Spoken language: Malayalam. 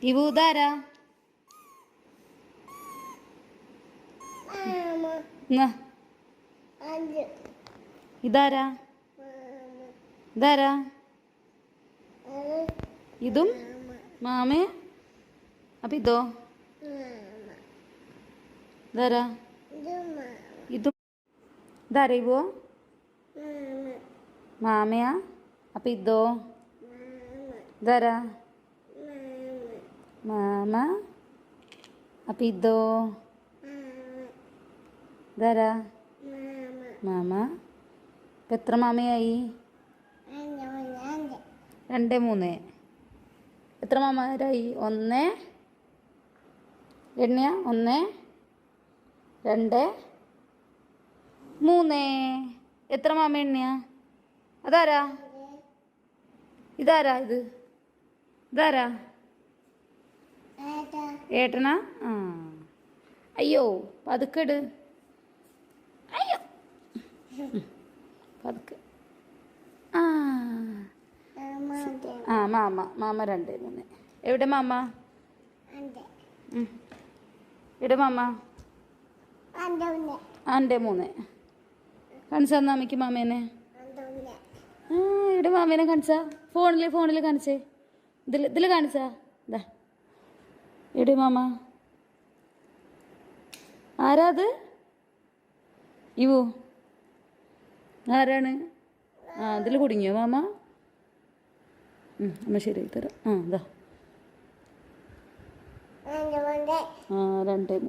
ഇവു ഇതാരാ? ഇതാരാ? ഇതാരാ? ഇതും മാമേ. അപ്പൊ ഇതോ? ഇതാരാ? ഇതും ഇതാരാ? ഇവോ മാമയാ? അപ്പൊ ഇതോ? ഇതാരാ? മാമ. അപ്പൊ ഇതോ? ഇതാരാ? മാമ. ഇപ്പം എത്ര മാമയായി? 2 3. എത്ര മാമാരായി? 1 എണ്ണയാ? 1 2 3. എത്ര മാമ എണ്ണയാ? അതാരാ? ഇതാരാ? ഇതാരാ? ഏട്ടനാ? ആ. അയ്യോ പതുക്കെട്. അയ്യോ പതുക്കെ. ആ ആ മാമ 2 3. എവിടെ മാമ? എവിടെ മാമ? 2 3. കാണിച്ചാ അമ്മയ്ക്ക് മാമേനെ. ആ ഇവിടെ മാമേനെ കാണിച്ചാ. ഫോണിൽ കാണിച്ചേ. ഇതിൽ കാണിച്ചാ. ഇതാ എവിടെ മാമ? ആരാ അത്? ഇവോ ആരാണ്? ആ അതിൽ കുടുങ്ങിയോ മാമ? അമ്മ ശരി തരാം. ആ ഇതാ. ആ 2 3.